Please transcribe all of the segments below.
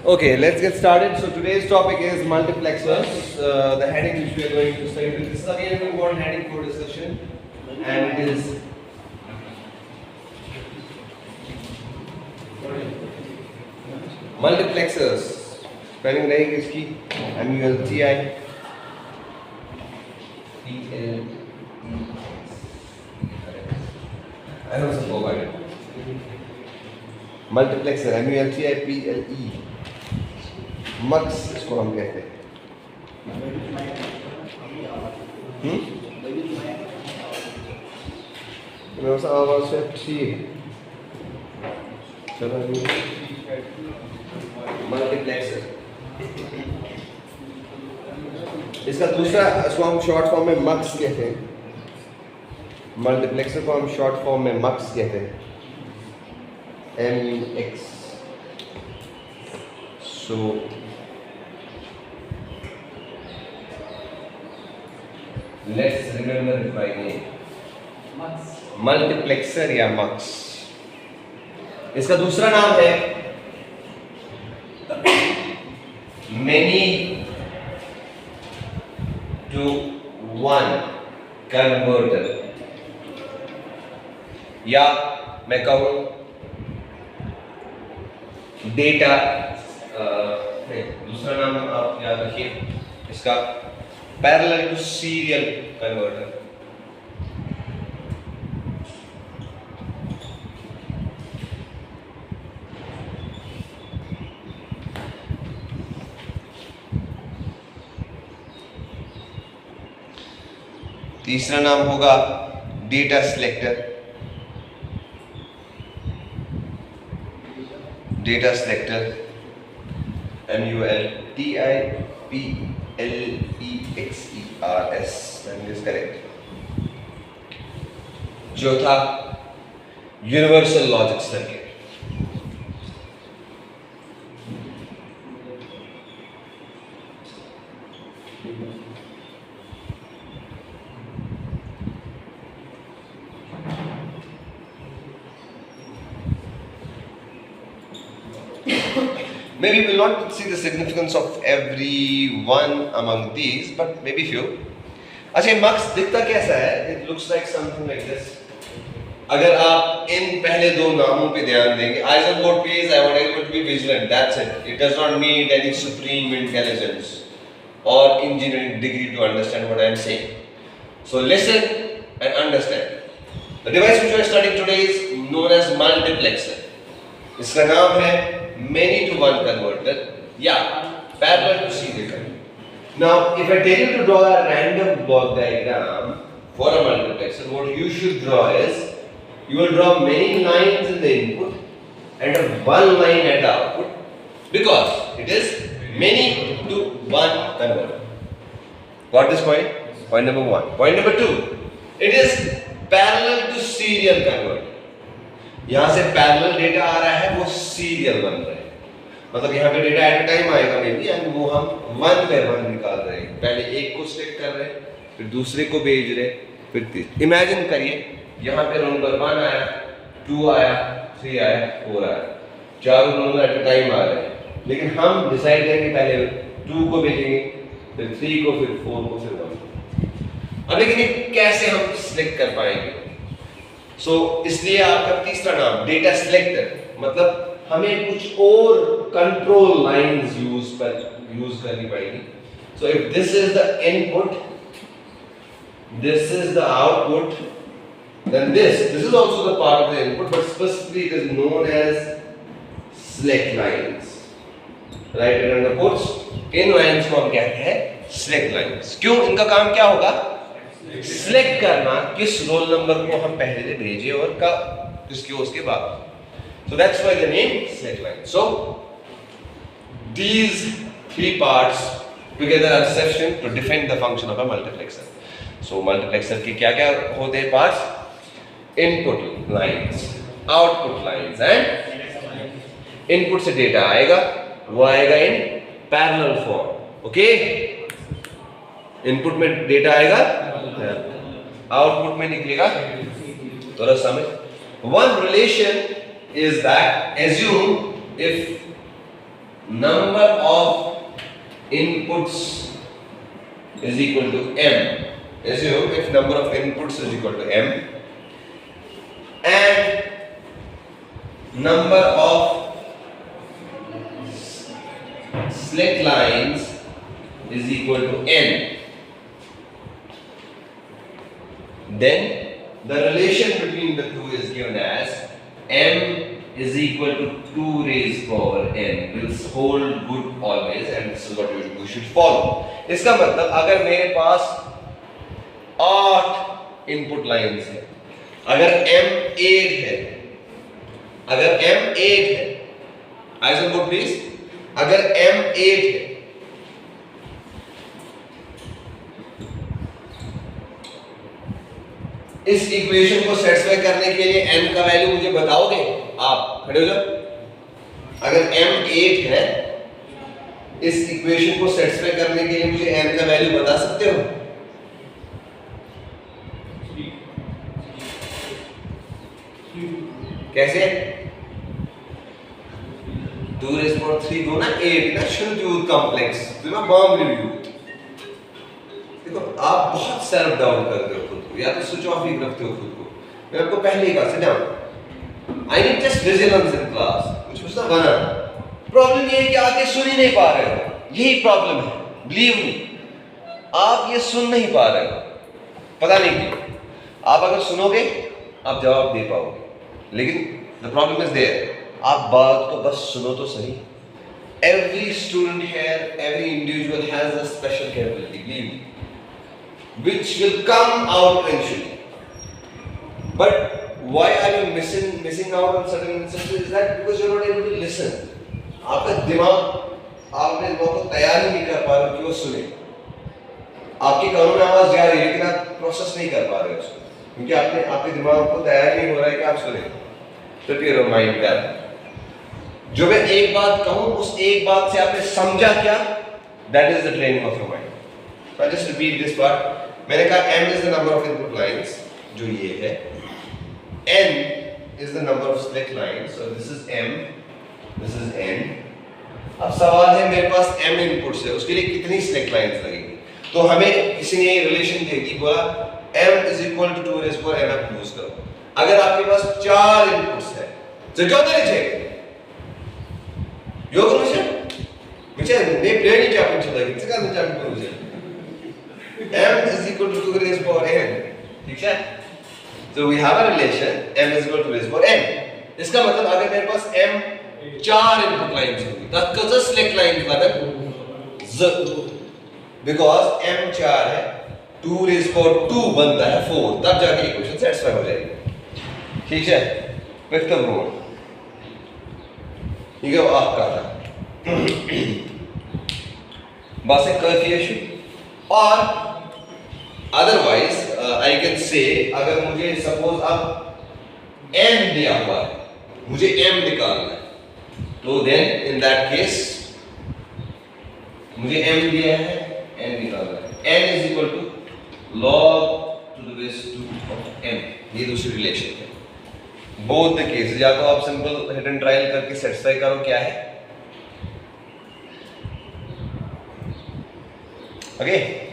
Okay, let's get started. So today's topic is multiplexers. The heading which we are going to study. This is again an important heading for discussion, and it is multiplexers. Spelling रहेगी इसकी MULTI PLE. I know some forgot it. Multiplexer MULTI PLE. मक्स इसको हम कहते हैं. Multiplexer. इसका दूसरा इसको हम शॉर्ट फॉर्म में मक्स कहते हैं. मल्टीप्लेक्सर को हम शॉर्ट फॉर्म में मक्स कहते हैं. MUX. So let's remember it by name. Multiplexer या मक्स. इसका दूसरा नाम है many to one converter, या मैं कहूँ डेटा. दूसरा नाम आप याद रखिए इसका पैरेलल टू सीरियल कन्वर्टर. तीसरा नाम होगा data selector. Data selector MULTIPLEXERS. That is correct. चौथा universal logic circuit. Maybe we will not see the significance of every one among these, but maybe few. अच्छा, मक्स दिखता कैसा है? It looks like something like this. अगर आप इन पहले दो नामों पे ध्यान देंगे, eyes on board please. I want everyone to be vigilant. That's it. It does not need any supreme intelligence or engineering degree to understand what I am saying. So listen and understand. The device which we are studying today is known as multiplexer. इसका नाम है many to one converter, parallel to serial converter. Now, if I tell you to draw a random block diagram for a multiplexer, what you should draw is, you will draw many lines in the input and one line at the output, because it is many to one converter. Got this point? Point number one. Point number two, it is parallel to serial converter. यहाँ से parallel data आ रहा है, वो serial बन रहा है. मतलब यहाँ पे डेटा एट अ टाइम आएगा मे बी, एंड वो हम वन बाय वन निकाल रहे हैं. पहले एक को सिलेक्ट कर रहे हैं, फिर दूसरे को भेज रहे, फिर तीसरे. इमेजिन करिए यहाँ पे रोल नंबर 1 आया, 2 आया, 3 आया, 4 आया. चारों नंबर एट अ टाइम आ रहे हैं, लेकिन हम डिसाइड करेंगे पहले 2 को भेजेंगे, फिर 3 को, फिर 4 को, फिर 1. अब लेकिन ये कैसे हम सिलेक्ट कर पाएंगे? सो इसलिए आपका तीसरा नाम डेटा सिलेक्टर. मतलब हमें कुछ और कंट्रोल लाइंस यूज करनी पड़ेगी. So if this is the input, this is the output, then this is also the part of the input, but specifically it is known as select lines. Write it under quotes. In lines को हम कहते हैं select lines. क्यों? इनका काम क्या होगा? Select करना किस रोल नंबर को हम पहले भेजे और किसके उसके बाद. So that's why the name select line. So these three parts together are sufficient to define the function of a multiplexer. So multiplexer के क्या-क्या होते हैं parts? Input lines, output lines, and input से data आएगा, वो आएगा in parallel form. Okay? Input में data आएगा, output में निकलेगा. थोड़ा समझ. One relation is that assume if number of inputs is equal to m. Assume if number of inputs is equal to m and number of slit lines is equal to n, then the relation between the two is given as m is equal to 2 raised power n will hold good always, and this is what you should follow. इसका मतलब अगर मेरे पास 8 input lines है, अगर m 8 है, अगर m 8 है, eyes on board please, अगर m 8 है, इस इक्वेशन को सेटिस्फाई करने के लिए n का वैल्यू मुझे बताओगे? आप खड़े हो जाओ। अगर m 8 है, इस इक्वेशन को सेटिस्फाई करने के लिए मुझे n का वैल्यू बता सकते हो? कैसे? 2 raised power 3 दो ना 8 ना शुद्ध कॉम्प्लेक्स, तो ना बाउंड्री यूथ। देखो आप बहुत सेल्फ डाउट करते हो खुद को, या तो स्विच ऑफ ही रखते हो खुद को। मैं आपको पहले ही कहा sit down, I need just vigilance in class, कुछ कुछ ना बना। प्रॉब्लम ये है कि आप ये सुन ही नहीं पा रहे हो, यही प्रॉब्लम है। बिलीव मी, आप ये सुन नहीं पा रहे हो, पता नहीं क्यों। आप अगर सुनोगे आप जवाब दे पाओगे, लेकिन द प्रॉब्लम इज देयर, आप बात को बस सुनो तो सही। Every student here, every individual has a special capability, believe me, which will come out eventually. But why are you missing out on certain instances? Is that because you are not able to listen? आपका दिमाग आपने लोगों को तैयार ही नहीं कर पा रहे कि वो सुने। आपकी कानों में आवाज जा रही है लेकिन आप प्रोसेस नहीं कर पा रहे उसको, क्योंकि आपके दिमाग को तैयार नहीं हो रहा है कि आप सुने। प्रिपेयर योर माइंड कर, जो मैं एक बात कहूं उस एक बात से आपने समझा क्या, that is the training of your mind. I just repeat this part. मैंने कहा m is the number of input lines, जो ये है, n is the number of slit lines, so this is m, this is n। अब सवाल है मेरे पास m inputs है, उसके लिए कितनी स्लिट लाइंस लगेंगी? तो हमें किसी ने ये रिलेशन दे दी, बोला m is equal to 2 raise power n आप यूज करो। अगर आपके पास 4 इनपुट्स है, तो जो देते योग मुझे ने प्लेन ही क्या पूछा था, किसका का चार्ट पर मुझे m is equal to 2 raised power n, ठीक है? So we have a relation m is equal to raised power n। इसका मतलब अगर मेरे पास m 4 इनपुट लाइंस होगी, तब कसं सिलेक्ट लाइन लागत z, बिकॉज़ m 4 है, 2 raised power 2 बनता है 4, तब जाके इक्वेशन सेटिस्फाई हो जाएगी, ठीक है? पिक द रूल, ये आपका था बस एक कोएफिशिएंट। और अदरवाइज आई कैन से, अगर मुझे सपोज अब n दिया हुआ है, मुझे m निकालना है, तो देन इन दैट केस मुझे m दिया है, n निकालना है, n is equal to log to the base 2 of m। ये दूसरी रिलेशन है। बोथ द केसेस, या तो आप सिंपल हिट एंड ट्रायल करके सेटिस्फाई करो क्या है, okay?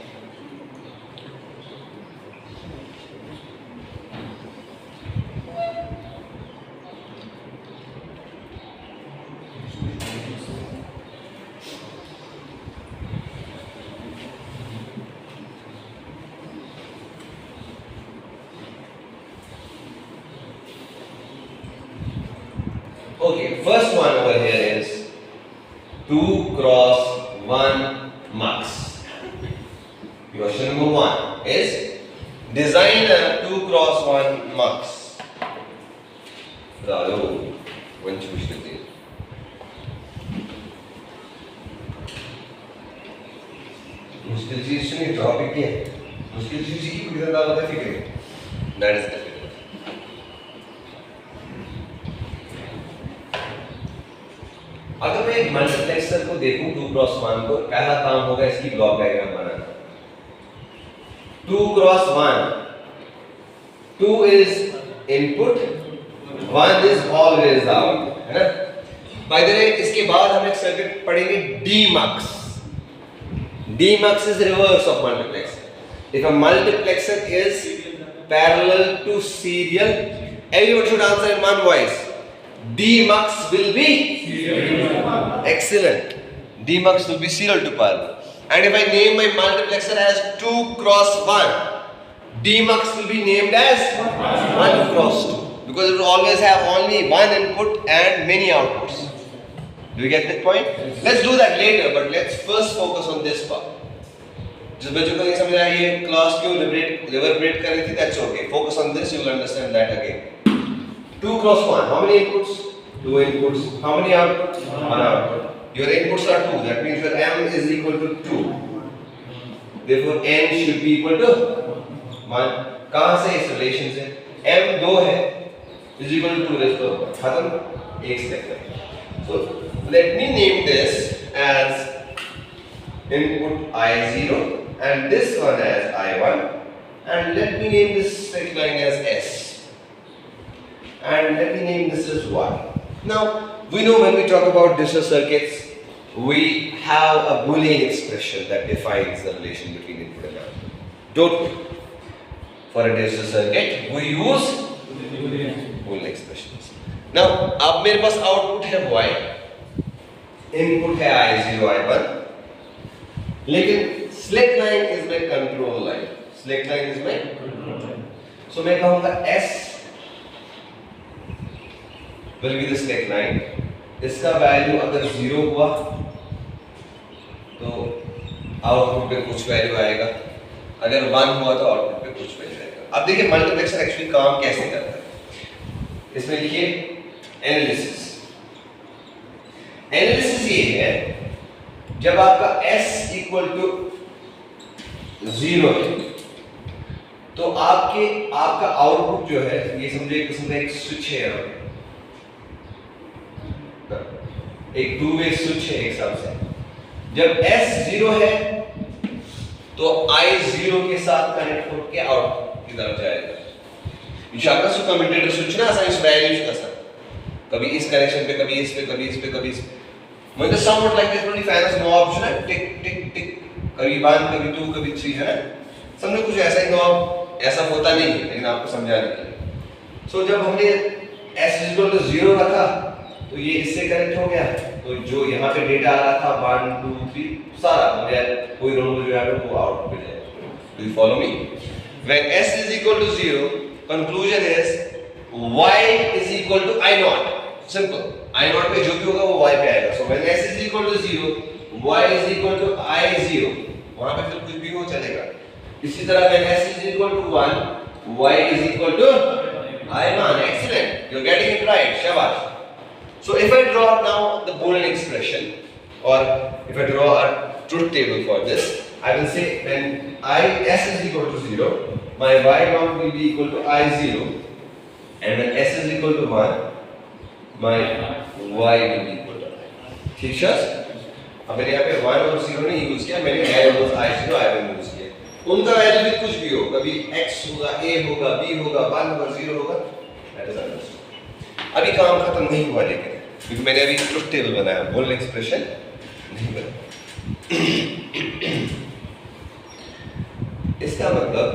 Okay, first one over here is 2 cross 1 mux. Question number 1 is design a 2 cross 1 mux. Rado, one choose the मुश्किल चीज से नहीं, टॉपिक है मुश्किल चीज की कोई ज्यादा होता है फिक्र, दैट इज द। अगर मैं एक मल्टीप्लेक्सर को देखूं 2 क्रॉस 1 को, पहला काम होगा इसकी block diagram banana. 2 cross 1, 2 is input, 1 is always out, है ना? बाय द वे इसके बाद हम एक सर्किट पढ़ेंगे demux. Demux is reverse of multiplexer. If a multiplexer is parallel to serial, everyone should answer in one voice. Demux will be serial. Excellent. Demux will be serial to parallel. And if I name my multiplexer as 2 cross 1, Demux will be named as 1 cross 2 because it will always have only one input and many outputs. Do you get that point? Let's do that later, but let's first focus on this part. जिस बच्चों को नहीं समझ आया ये class क्यों रिवर्बरेट कर रही थी, that's okay. Focus on this, you will understand that again. 2 cross 1. How many inputs? 2 inputs. How many outputs? 1 output. Your inputs are 2. That means your m is equal to 2. Therefore n should be equal to 1. कहाँ से इस relation से? m 2 है is equal to 2 raised to 1. खत्म. एक step. So let me name this as input I0 and this one as I1 and let me name this straight line as S and let me name this as Y. Now we know when we talk about digital circuits we have a Boolean expression that defines the relation between input and output. Don't worry. For a digital circuit we use Boolean expressions. Now अब मेरे पास output है Y, input है I0 I1, लेकिन select line is my control line. Select line is my control line. So मैं कहूंगा S will be the slack line. इसका value अगर 0 हुआ तो आउटपुट पे कुछ वैल्यू आएगा, अगर 1 हुआ तो आउटपुट पे कुछ वैल्यू आएगा. अब देखिए मल्टीप्लेक्सर एक्चुअली काम कैसे करता है. इसमें लिखिए एनालिसिस. एनालिसिस ये है जब आपका S इक्वल टू 0 है तो आपका आउटपुट जो है ये समझो एक किस्म का एक स्विच है, एक टू वे स्विच है एक हिसाब से. जब S 0 है तो I 0 के साथ कनेक्ट होकर आउटपुट की तरफ जाएगा. इशाका सो कम्यूटेटर स्विच ना असा इस वैल्यूज का सर कभी इस कनेक्शन पे कभी इस पे कभी इस पे कभी इस पे. मतलब somewhat like this, only fan has no option है, टिक टिक टिक, कभी 1 कभी 2 कभी 3 है ना. समझो कुछ ऐसा ही नॉब ऐसा होता नहीं है लेकिन आपको समझाने के लिए. सो जब हमने S इक्वल टू 0 रखा तो ये इससे कनेक्ट हो गया, तो जो यहाँ पे डेटा आ रहा था 1 2 3 सारा हो गया, कोई रोल जो है वो आउटपुट पे जाएगा. Do you follow me? When S is equal to 0, conclusion is Y is equal to I naught. Simple. I naught पे जो भी होगा वो Y पे आएगा. So when S is equal to 0, Y is equal to I0. वहाँ पे फिर कुछ भी हो चलेगा. इसी तरह when S is equal to 1, Y is equal to I1. Excellent. You're getting it right. Shabash. So if I draw now the Boolean expression, or if I draw a truth table for this, I will say when S is equal to 0, my Y naught will be equal to I0, and when S is equal to 1, my Y will be equal to I. ठीक है? अब मैंने यहाँ पे 1 और 0 नहीं use किया, मैंने वेरिएबल्स I0 I1 यूज किया. उनका वैल्यू भी कुछ भी हो, कभी X होगा, A होगा, B होगा, 1 होगा, 0 होगा, that is understood. अभी काम खत्म नहीं हुआ लेकिन क्योंकि मैंने अभी ट्रुथ टेबल बनाया, बूलियन एक्सप्रेशन नहीं बनाया. इसका मतलब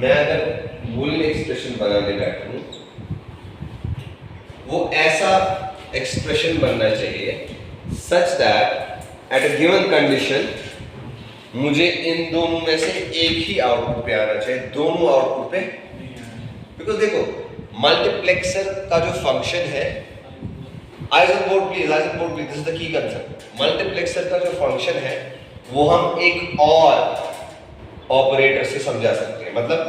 मैं अगर बूलियन एक्सप्रेशन बनाने बैठूं वो ऐसा एक्सप्रेशन बनना चाहिए such that at a given condition मुझे इन दोनों में से एक ही आउटपुट पे आना चाहिए, दोनों आउटपुट पे. बिकॉज देखो मल्टीप्लेक्सर का जो फंक्शन है, eyes on board please, this is the key concept. Multiplexer का जो फंक्शन है वो हम एक और ऑपरेटर से समझा सकते हैं. मतलब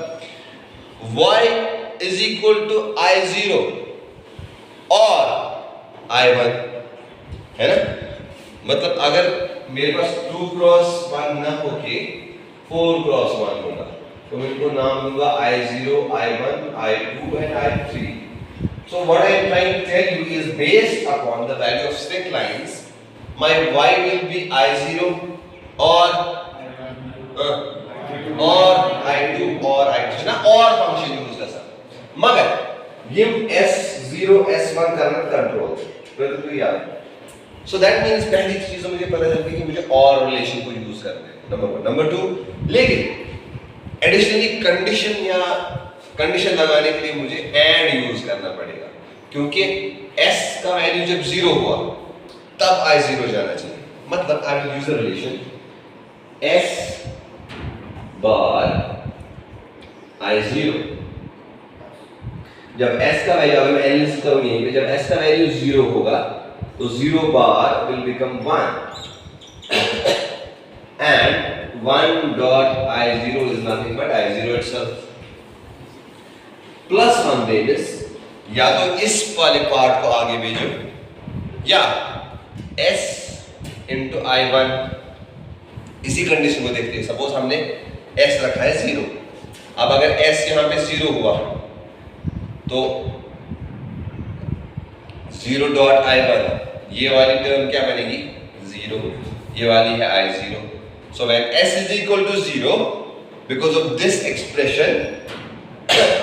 y is equal to I0 और I1 है ना. मतलब अगर मेरे पास 2 क्रॉस 1 ना होके 4 क्रॉस 1 होगा तो मैं इनको नाम दूंगा I0, I1, I2 and I3. So what I am trying to tell you is based upon the value of straight lines, my Y will be I0 or I2 or I3 ना, और function use कर सकते. मगर ये S0 S1 करना control तो याद so that means पहली चीज मुझे पता चलती है कि मुझे और रिलेशन को यूज करना है, नंबर 1। नंबर 2, लेकिन एडिशनली कंडीशन या कंडीशन लगाने के लिए मुझे एंड यूज करना पड़ेगा, क्योंकि s का वैल्यू जब 0 हुआ तब i0 जाना चाहिए। मतलब I will use a relation s bar i0। जब s का वैल्यू, अगर मैं एनालिसिस करूं यहीं पे, जब s का वैल्यू 0 होगा तो 0 बार will become 1 and 1 dot i0 is nothing but i0 itself। Plus 1 they this, या तो इस वाले पार्ट को आगे भेजो या s into i1। इसी कंडीशन को देखते हैं। सपोज हमने s रखा है 0, अब अगर s यहां पे 0 हुआ तो 0 डॉट i1, ये वाली टर्म क्या बनेगी 0, ये वाली है i0। So when s is equal to 0, because of this expression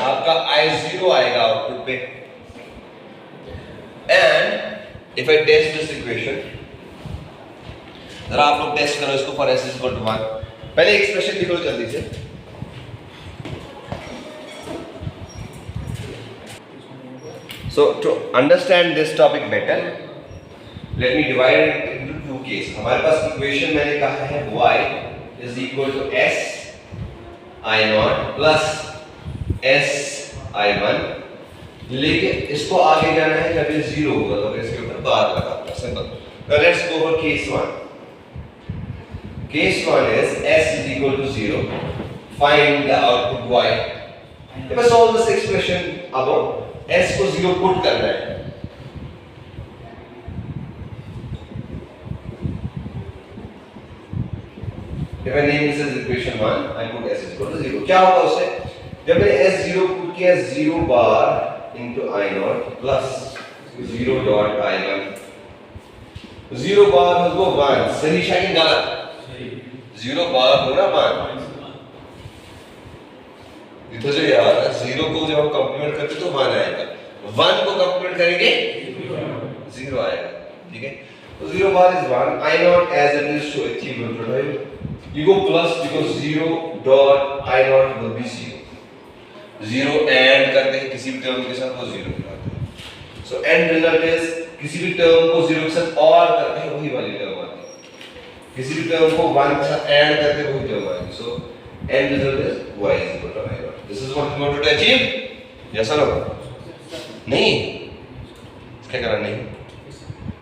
आपका i0 आएगा आउटपुट पे। And if I test this equation, जरा आप लोग टेस्ट करो इसको for s is equal to 1। पहले एक्सप्रेशन लिख लो जल्दी से। So to understand this topic better, let me divide it into two cases। हमारे पास इक्वेशन मैंने कहा है y is equal to s i0 plus s i1, लेकिन इसको आगे जाना है जब ये 0 होगा तो इसके ऊपर बार लगाना है, simple. Now let's go for case 1। Case 1 is s is equal to 0, find the output y। If I solve this expression above, s को 0 पुट करना है। If I name this as equation 1, I put s is equal to 0। क्या होगा उससे? जब मैंने s 0 put किया, 0 बार into i0 plus 0 dot i1। 0 बार होगा 1, सही शायद गलत? 0 बार होना 1। इधर जो यार 0 को जब हम कंप्लीमेंट करते तो 1 आएगा, 1 को कंप्लीमेंट करेंगे 0 आएगा, ठीक है। तो 0 बार is 1, i0 as it is, so it will prototype। You go plus because 0 dot i0 will be 0। 0 and करते हैं किसी भी टर्म के साथ वो 0 बनाते हैं। So end result is किसी भी टर्म को 0 के साथ और करते हैं वही वाली टर्म आती है, किसी भी टर्म को 1 के साथ ऐड करते हैं वही टर्म आएगी। So end result is y is equal to i0। This is what we wanted to achieve। Yes or no? नहीं, क्या करना नहीं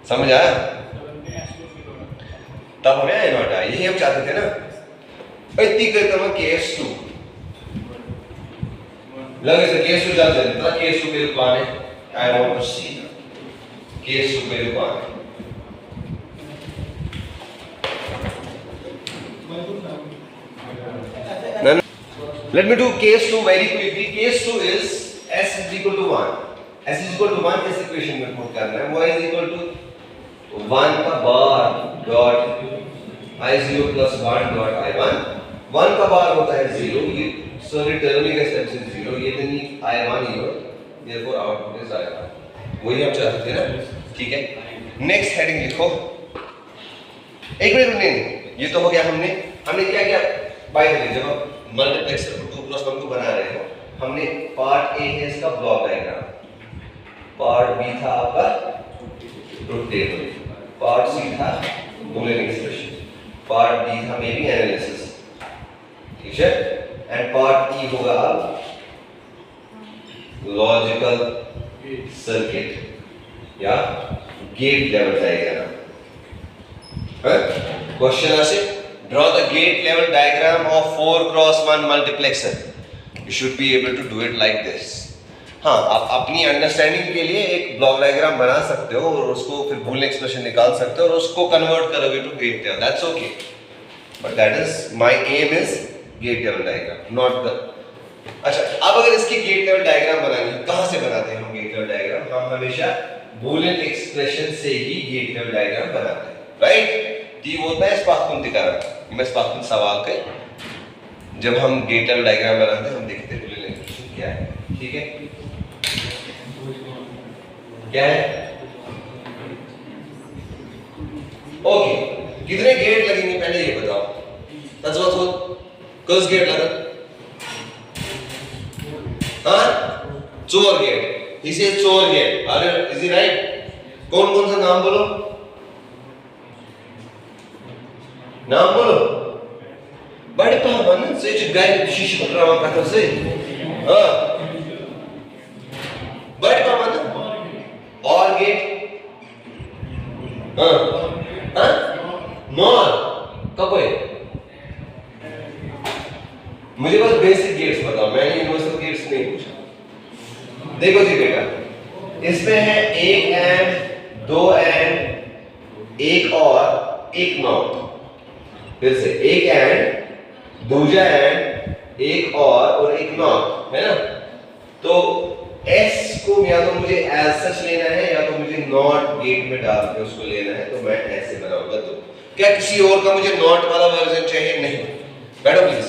समझ आया? तब हमें i0 आया, यही हम चाहते थे ना। इतनी करता हूँ case 2, लगे से case 2 जाते हैं, तो case 2 मेरे को आने, I want to see case 2 मेरे को आने। Let me do case 2 very quickly। Case 2 is s is equal to 1। s is equal to 1 इस इक्वेशन में पुट करना है। y is equal to 1 का बार dot i0 plus 1 dot i1। 1 का बार होता है 0, ये सॉरी टर्मिंग स्टेप से 0, ये नहीं i1 ही हो, therefore आउटपुट इज i1। वही हम चाहते थे ना, ठीक है। नेक्स्ट हेडिंग लिखो। एक मिनट नहीं, ये तो हो गया। हमने क्या किया बाय द वे, जब हम मल्टीप्लेक्सर को 2+1 को बना रहे हो, हमने पार्ट ए है इसका ब्लॉक डायग्राम, पार्ट बी था आपका ट्रुथ टेबल, पार्ट सी था बूलियन एक्सप्रेशन, पार्ट डी था मे बी एनालिसिस, ठीक है। एंड पार्ट ई होगा अब लॉजिकल सर्किट या गेट लेवल डायग्राम। क्वेश्चन आसे draw the gate level diagram of 4x1 multiplexer। You should be able to do it like this। हाँ, आप अपनी अंडरस्टैंडिंग के लिए एक ब्लॉक डायग्राम बना सकते हो और उसको फिर बूलियन एक्सप्रेशन निकाल सकते हो और उसको कन्वर्ट करोगे to gate level, that's okay. But that is my M is gate level diagram, not the. अच्छा, अब अगर इसकी गेट लेवल डायग्राम बनानी है, कहाँ से बनाते हैं हम गेट लेवल डायग्राम? हम हमेशा बूलियन एक्सप्रेशन से ही गेट लेवल डायग्राम बनाते हैं, राइट। ती बोलता है स्पार्कन दिखाना, मैं स्पार्कन सवाल के जब हम गेट लेवल डायग्राम बनाते हैं हम देखते हैं बूलियन एक्सप्रेशन क्या है, ठीक है। क्या है ओके, कितने गेट लगेंगे पहले ये बताओ। That's what कस गेट लगा? हाँ, 4 gate. He says 4 gate. Is he right? कौन कौन सा नाम बोलो? नाम बोलो। बड़े पावन से जो गाय शीश पकड़ा हुआ कहता से, हाँ, बड़े पावन और गेट, हाँ, हाँ, नॉर, कब है? मुझे बस बेसिक गेट्स बताओ, मैंने यूनिवर्सल गेट्स नहीं पूछा। देखो जी बेटा, इसमें है 1 एंड 2 एंड एक और एक नॉट। फिर से 1 एंड दूजा एंड एक और एक नॉट, है ना? तो S को या तो मुझे एज सच लेना है या तो मुझे नॉट गेट में डाल के उसको लेना है, तो मैं ऐसे बनाऊंगा। तो क्या किसी और का मुझे नॉट वाला वर्जन चाहिए? नहीं। बैठो प्लीज।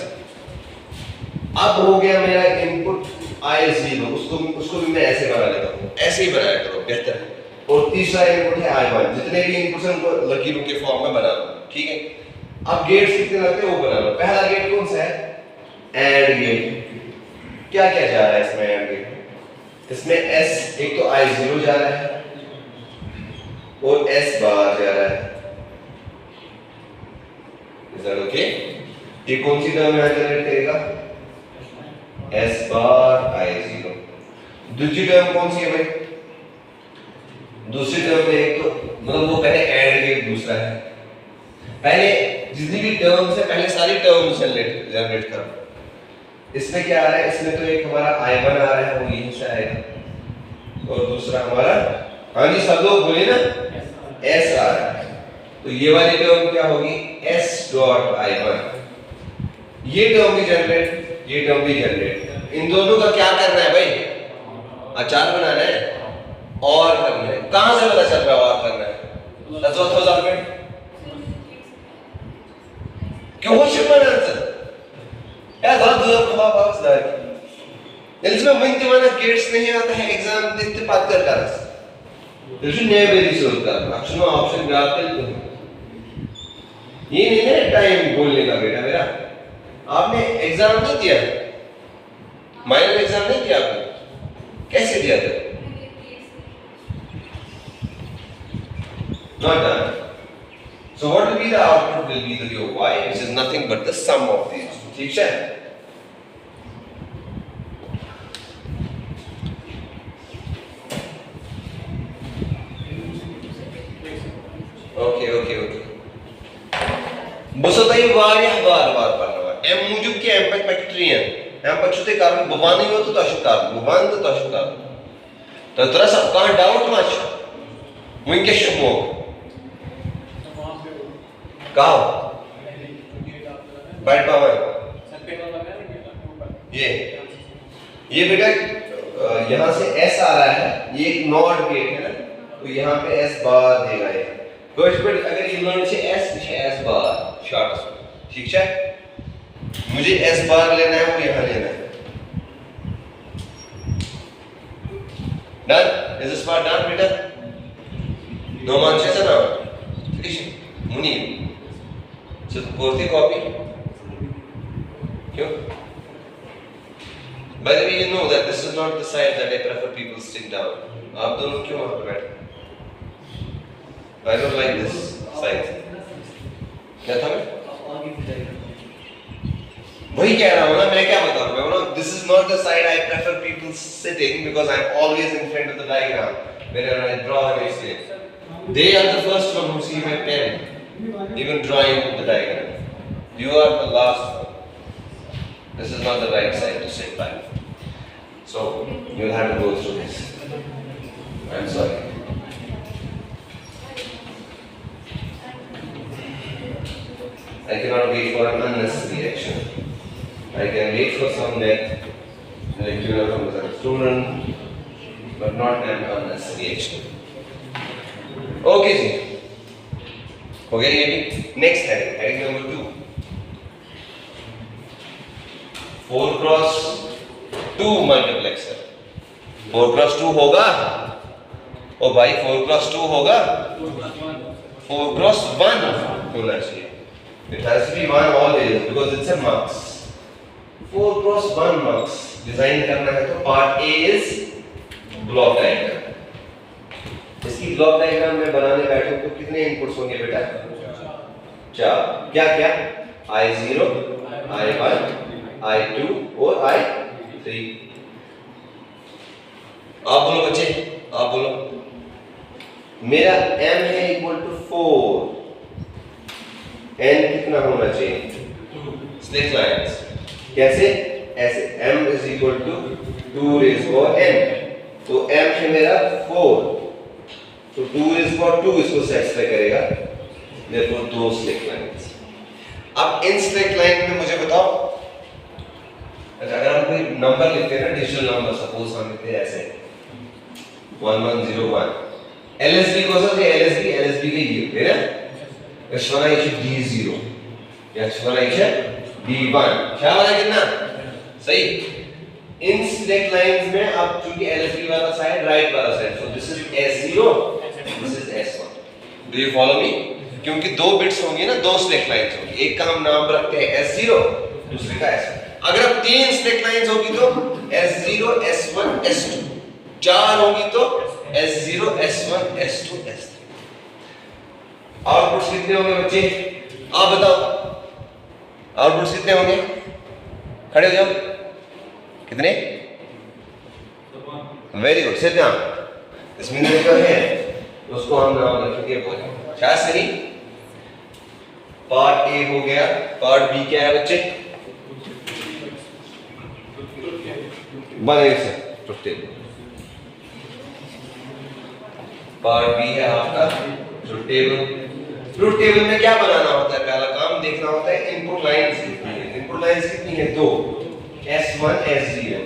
अब हो गया मेरा इनपुट I0, उसको भी मैं ऐसे बना लेता हूँ, ऐसे ही बनाया करो, बेहतर है। और तीसरा इनपुट है I1, जितने भी इनपुट हैं उनको लकीरों के फॉर्म में बना लो, ठीक है? अब गेट्स कितने लगते हैं वो बना लो। पहला गेट कौन सा है? And gate. क्या क्या जा रहा है इसमें? एंड गेट इसमें S, एक तो I0 जा रहा है और S बार जा रहा है। Is that okay? ये कौन सी टर्म यहां जनरेट करेगा? S बार I0। दूसरी टर्म कौन सी है भाई? दूसरी टर्म में एक तो मतलब वो पहले एंड गेट, दूसरा है पहले जितनी भी टर्म्स है पहले सारी टर्म्स जनरेट करो। इसमें क्या आ रहा है? इसमें तो एक हमारा I1 आ रहा है, वो यहीं से आएगा, और दूसरा हमारा, हाँ जी सब लोग बोले ना, S आ रहा है। तो ये वाली टर्म क्या होगी? S dot I1। ये टर्म भी जनरेट, ये टर्म भी जनरेट। इन दोनों का क्या करना है भाई? अचार बनाना है और करना है। कहां से पता चल रहा है और करना है? That's what was argued. Question and answer. या ज़्यादा दूर कहाँ पास दार? इसमें मन के माना गेट्स नहीं आता है एग्जाम देते बात कर रहा है। तो जो नए बेरी सोचता है, ऑप्शन में ऑप्शन ग्राफ कर दो। ये नहीं है टाइम बोलने का बेटा मेरा। आपने एग्जाम नहीं दिया, माइनर एग्जाम नहीं दिया आपने? कैसे दिया था? Not done. So what will be the output? Will be the your y, which is nothing but the sum of these. ठीक है? Okay. बसोताई वारियाह बार पढ़ना। M मुझुब के M पच मैक्ट्रियन। M पचुते कारण बवान ही हो तो ताशुकार, बवान तो ताशुकार। तो तरह सब कहाँ डाउट माच? मुझे शुमो। कहाँ? बाइट पावर। ये बेटा यहाँ से S आ रहा है, ये एक नॉट गेट है ना, तो यहाँ पे S बार देगा ये। तो इस पर अगर ये लर्न से S बार शॉर्ट, ठीक है? मुझे S बार लेना है, वो यहाँ लेना है। Done? Is this part done, बेटा? No answers now. ठीक है? मुनी। So कोर्ती कॉपी? क्यों? By the way, you know that this is not the side that I prefer people sit down. आप दोनों क्यों वहाँ पे बैठे? I don't like this side. क्या था मैं? वही कह रहा हूँ ना, मैं क्या बता रहा हूँ? This is not the side I prefer people sitting because I'm always in front of the diagram whenever I draw and explain. They are the first one who see my pen, even drawing the diagram. You are the last one. This is not the right side to sit by. So you'll have to go through this. I'm sorry. I cannot wait for an unnecessary action. I can wait for some that from the student, but not an unnecessary action. Okay, जी. हो गया ये भी. Next heading number 2. 4 cross 2 multiplexer. 4 cross 2 होगा? ओ भाई 4 cross 2 होगा? 4 cross 1 होना चाहिए. It has to be 1 always because it's a mux. 4 cross 1 mux design करना है तो part A is block diagram. इसकी ब्लॉक डायग्राम में बनाने बैठो तो कितने इनपुट्स होंगे बेटा? 4. क्या क्या? I0, I1, I2 और I3. आप बोलो बच्चे, आप बोलो. मेरा m है इक्वल टू 4. n कितना होना चाहिए? Select lines. कैसे? ऐसे m is equal to 2 raise power n. तो m है मेरा 4, तो 2 रेज़ पावर 2 इसको सेटिस्फाई करेगा. therefore 2 select lines. अब इन स्लिक लाइन में मुझे बताओ, अगर हम कोई नंबर लिखते हैं ना, डिजिटल नंबर, सपोज हम लिखते हैं ऐसे 1101. LSB को समझे? LSB के ये होते हैं ना, H1 D0 या H1 D1. क्या वाला कितना सही? इन सिलेक्ट लाइंस में आप चूंकि LSB वाला साइड राइट वाला side, so this is S0, this is S1. Do you follow me? क्योंकि दो बिट्स होंगे ना, दो सिलेक्ट लाइंस होंगी. एक का हम नाम रखते हैं S0, दूसरे का S1. अगर अब 3 सिलेक्ट लाइंस होगी तो S0, S1, S2. 4 होगी तो S0, S1, S2, S3. Outputs कितने होंगे बच्चे? आप बताओ, आउटपुट्स कितने होंगे? खड़े हो जाओ. कितने? Very good. Sit down. इसमें जो है उसको हम नाम रखेंगे बोल. क्या सही? पार्ट ए हो गया. पार्ट बी क्या है बच्चे? बने से ट्रुथ टेबल. पार्ट बी है आपका ट्रुथ टेबल. ट्रुथ टेबल में क्या बनाना होता है? पहला काम देखना होता है इनपुट लाइंस कितनी है. इनपुट लाइंस कितनी है? 2. S1, S0.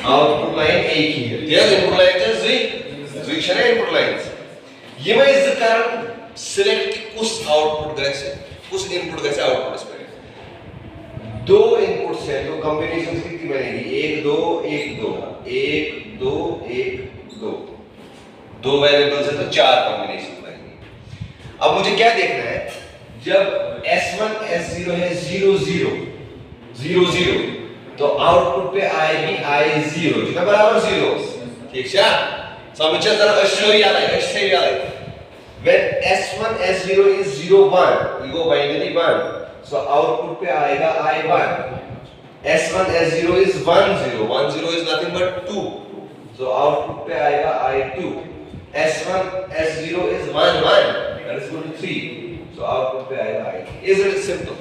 आउटपुट लाइन एक ही है. यस, इनपुट लाइंस है स्विच है इनपुट लाइंस. ये मैं इस कारण सिलेक्ट कुछ आउटपुट कैसे, कुछ इनपुट कैसे आउटपुट इसमें 2 इनपुट्स है तो कॉम्बिनेशंस कितनी बनेगी? 1 2 1 2 1 2 1 2. 2 वेरिएबल्स है तो 4 कॉम्बिनेशन बनेंगी. अब मुझे क्या देखना है? जब S1 S0 है 0 0 0 0 तो आउटपुट पे आएगी I0 जितना बराबर 0. ठीक है? समझे जरा? अश्योरी आ रहा है. When S1 S0 is 0 1, you go binary 1. So output पे आएगा I1. S1 S0 is 1 0. 1 0 is nothing but 2. So output पे आएगा I2. S1 S0 is 1 1. That is equal to 3. So output पे आएगा I3. Isn't it simple?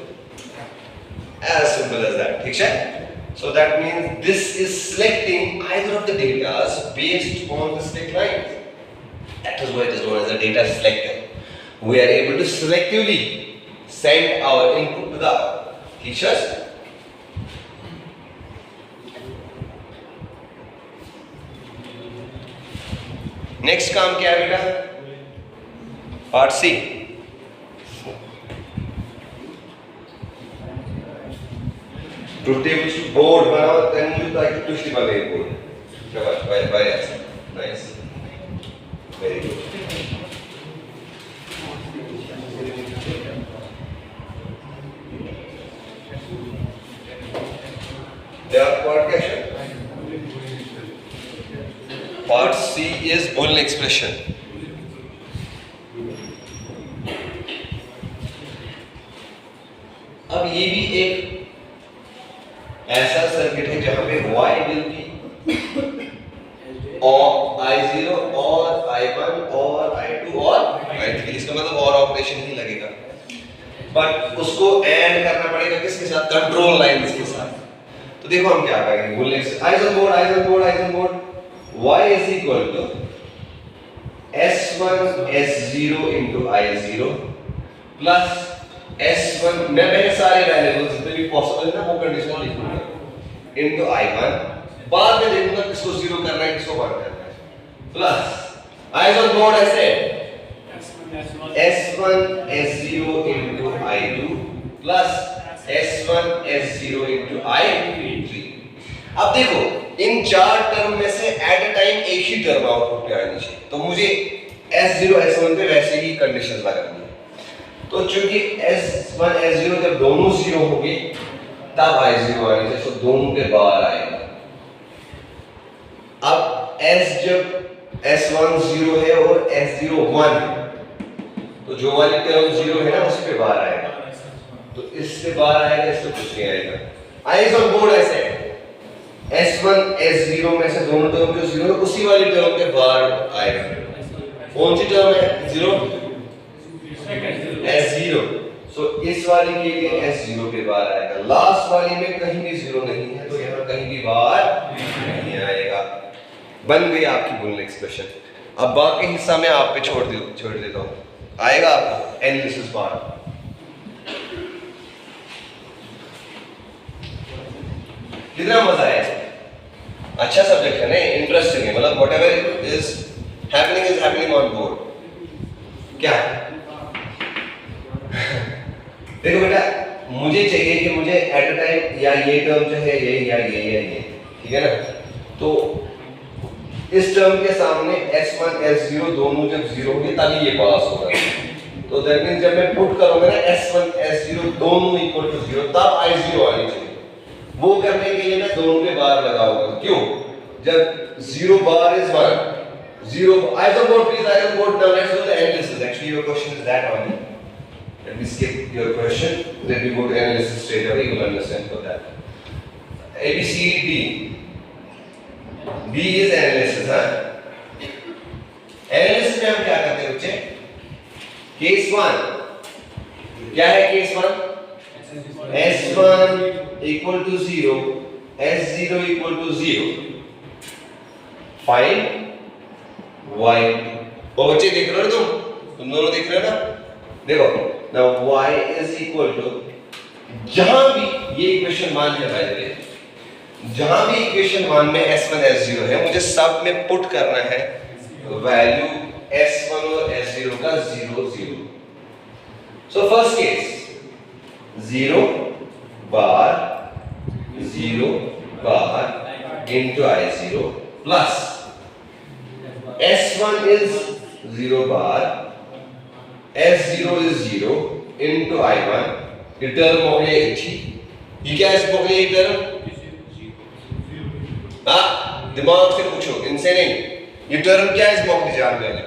As simple as that. ठीक है? So that means this is selecting either of the datas based on the select lines. That is why it is known as a data selector. We are able to selectively send our input to the teachers. Next काम क्या है बेटा? Part C. Truth table board बनाओ. then you like to twist the board. शाबाश, very nice. Very good. Part question. Part C is Boolean expression. अब ये भी एक ऐसा सर्किट है जहां पे y will be और I0 और I1 और I2 और I3. इसका मतलब और ऑपरेशन ही लगेगा, बट उसको ऐड करना पड़ेगा किसके साथ? कंट्रोल लाइंस के साथ. तो देखो हम क्या करेंगे. बोलने से eigen board y is equal to S1 S0 into I0 plus S1, मैं पहले सारे वेरिएबल्स जितने भी पॉसिबल है ना वो कंडीशनल लिखूंगा, into I1. बाद में देखूंगा किसको 0 करना है किसको 1 करना है. प्लस आइजन बोर्ड ऐसे S1 S0 into I2 plus S1 S0 into I3. अब देखो इन 4 टर्म में से एट अ टाइम एक ही टर्म आउटपुट पे आनी चाहिए. तो मुझे S0 S1 पे वैसे ही कंडीशंस लगानी है। तो चूंकि S1 S0 जब दोनों 0 होंगे तब I0 आनी चाहिए, तो दोनों के बाहर आएगा। अब S जब S1 0 है और S0 1 है, तो जो वाली टर्म 0 है ना उस पे बाहर आएगा, तो इससे बाहर आएगा, इससे कुछ नहीं आएगा। आई इज ऑन बोर्ड ऐसे S1 S0 में से दोनों टर्म जो 0 है उसी वाली टर्म के बाहर आएगा। कौन सी टर्म है 0? S0। सो इस वाली के लिए S0 के बाहर आएगा। लास्ट वाली में कहीं भी 0 नहीं है, तो यहाँ कहीं भी बाहर नहीं आएगा। बन गई आपकी बुलियन एक्सप्रेशन। अब बाकी हिस्सा में आप पे छोड़ देता हूँ, आएगा आपको एनालिसिस पार्ट। कितना मजा आया, अच्छा सब्जेक्ट है ना, इंटरेस्टिंग है, मतलब whatever is happening on board. क्या देखो बेटा, मुझे चाहिए कि मुझे एट अ टाइम या ये टर्म जो है ये या ये, ठीक है ना, तो इस टर्म के सामने S1 S0 दोनों जब 0 होंगे तभी ये पास होगा। तो दैट मींस जब मैं पुट करूंगा ना S1 S0 दोनों इक्वल टू 0 तब I0 आनी चाहिए। वो करने के लिए मैं दोनों के बाहर लगाऊंगा। क्यों? जब 0 bar is 1 0 eyes on board please, eyes on board. Now let's do the analysis. Actually your question is that only. Let me skip your question, let me go to analysis straight away, you will understand for that. A B C D. B is analysis, हाँ? Analysis में हम क्या करते हैं बच्चे? Case 1 क्या है? Case 1 S1 equal to 0, S0 equal to 0. Find Y. वो बच्चे देख रहे हो तुम दोनों देख रहे हो ना? देखो, now Y is equal to, जहां भी ये इक्वेशन मान है भाई, जहां भी इक्वेशन 1 में S1 S0 है, मुझे सब में पुट करना है वैल्यू S1 और S0 का 0 0। So first case 0 bar into I0 plus S1 is 0 bar, S0 is 0 into I1। ये टर्म हो गया अच्छी, ये क्या है? हो गया ये टर्म, हाँ दिमाग से पूछो, इनसे नहीं। ये टर्म क्या है? इस मौके जान लेने,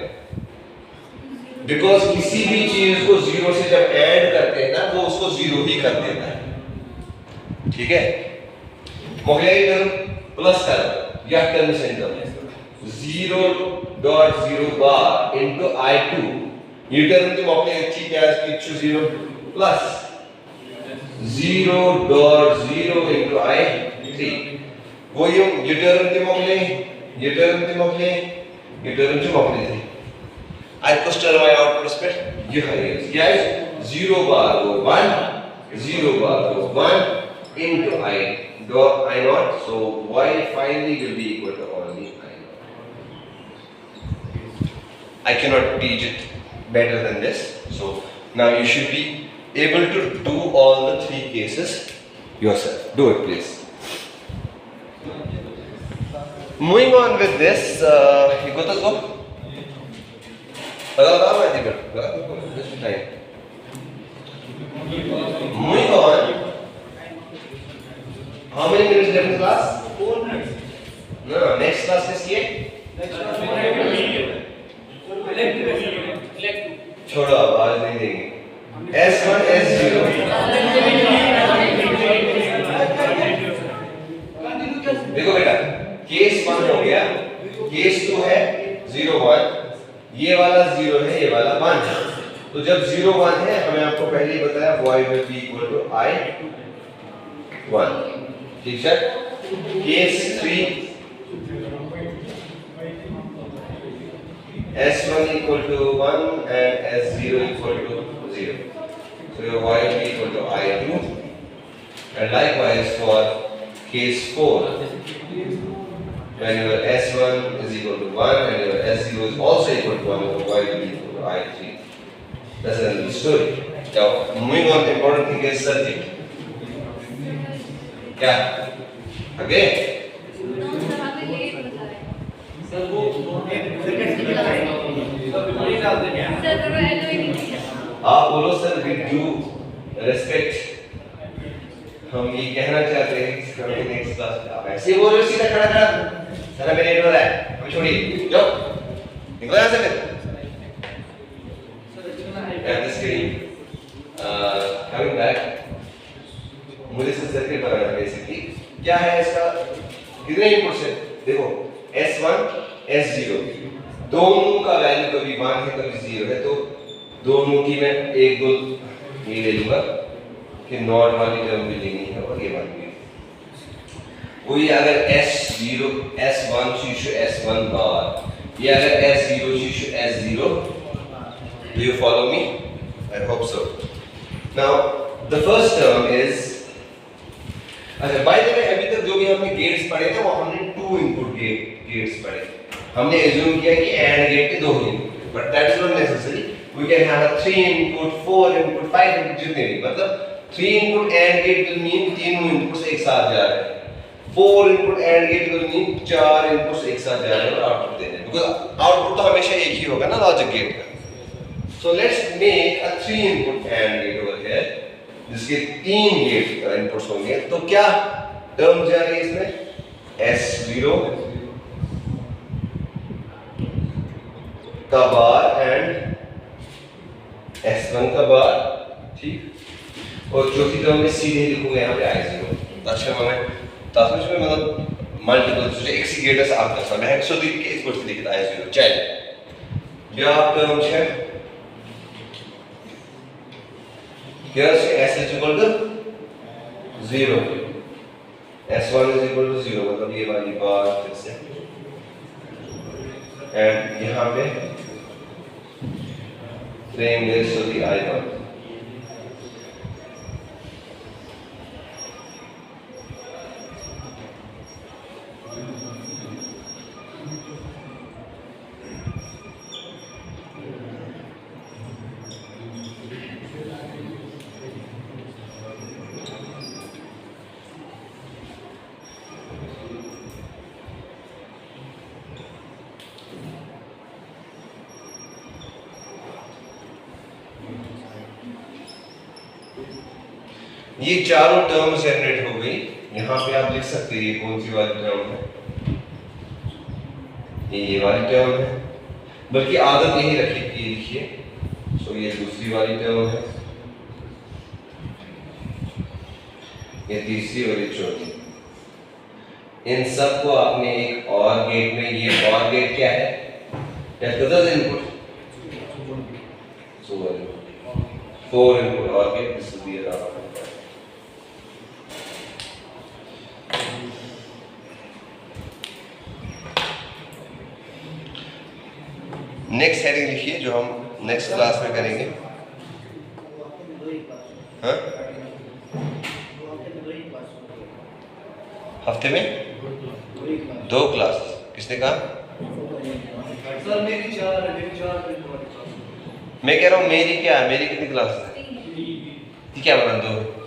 बिकॉज किसी भी चीज को 0 से जब ऐड करते हैं ना वो उसको 0 ही कर देता है, ठीक है? मोगलाई टर्म प्लस टर्म या term centre 0.0 bar into I2, ये टर्म की मोगलाई अच्छी क्या है? इसकी 0 प्लस 0.0 इनटू I3, वो ये टर्म की मोगलाई, ये टर्म की मोगलाई, ये टर्म की मोगलाई थी। I first term I output split ये है, क्या है? 0 बार वो 1, 0 बार वो 1 into I naught, so Y finally will be equal to only I naught. I cannot teach it better than this, so now you should be able to do all the 3 cases yourself. Do it please. Moving on with this, you got to go. Moving on. How many minutes left in class? 4 minutes. No, next class is ये. छोड़ो, आवाज नहीं देंगे. S1 S0. देखो बेटा, case 1 हो गया, case 2 है 0 1, ये वाला 0 है, ये वाला 1 है। तो जब 0 1 है, हमें आपको पहले ही बताया y will be equal to I1, ठीक है? Case 3 S1 equal to 1 and S0 equal to 0, so your y will be equal to I2, and likewise for case 4 when your S1 is equal to 1 and your S0 is also equal to 1, your y will be equal to I3. That's another story. Now moving on, the important thing is subject. क्या? Okay? बोलो sir with due respect हम ये कहना चाहते हैं कि हमें next class में आप ऐसे बोल रहे हो सीधा खड़ा खड़ा सर हमें लेट हो रहा है हमें छोड़िए जाओ निकलो यहाँ से फिर I'm just kidding. Coming back, मुझे से सर्किट बनाना है बेसिकली क्या है इसका कितने इनपुट्स है देखो S1 S0 दोनों का वैल्यू कभी 1 है कभी 0 है तो दोनों की मैं एक दो ये ले लूंगा कि नॉट वाली टर्म भी लेनी है और ये वाली भी वही अगर S0 S1 शीशो S1 बार या अगर S0 शीशो S0 do you follow me I hope so now the first term is अच्छा बाय द वे अभी तक जो भी हमने गेट्स पढ़े थे वो हमने 2 इनपुट गेट्स पढ़े हमने एज्यूम किया कि एंड गेट के 2 input but that is not necessary we can have a 3 input 4 input 5 input जितने भी मतलब 3 input and gate will mean तीनों इनपुट्स एक साथ जा रहे हैं 4 input and gate will mean 4 inputs एक साथ जा रहे हैं और आउटपुट दे रहे हैं बिकॉज़ आउटपुट तो हमेशा एक ही होगा ना लॉजिक गेट का so let's make a 3 input and get over here जिसके 3 गेट इनपुट्स होंगे तो क्या टर्म जा रही है इसमें S0 का बार एंड S1 का बार ठीक और चौथी टर्म में सीधे लिखूंगा यहाँ पे I0 अच्छा मैं तासुच में मतलब मल्टीपल जो एक सी गेट्स आपका सब है सो दी के इस कोर्स लिखित I0 चल क्या टर्म है here S is equal to 0 S1 is equal to 0 मतलब ये वाली बात फिर से and यहाँ पे same is to the I1 ये चारों टर्म जनरेट हो गई यहाँ पे आप लिख सकते हैं ये कौन सी वाली टर्म है ये वाली टर्म है बल्कि आदत यही रखिए कि लिखिए सो ये दूसरी वाली टर्म है ये तीसरी और ये चौथी इन सब को आपने एक और गेट में ये और गेट क्या है इनपुट सो 4 इनपुट और get this will be around next heading लिखिए जो हम नेक्स्ट क्लास में करेंगे हाँ हफ्ते में 2 क्लास किसने कहा सर मेरी 4 मैं कह रहा हूँ मेरी क्या है मेरी कितनी क्लास है क्या बना 2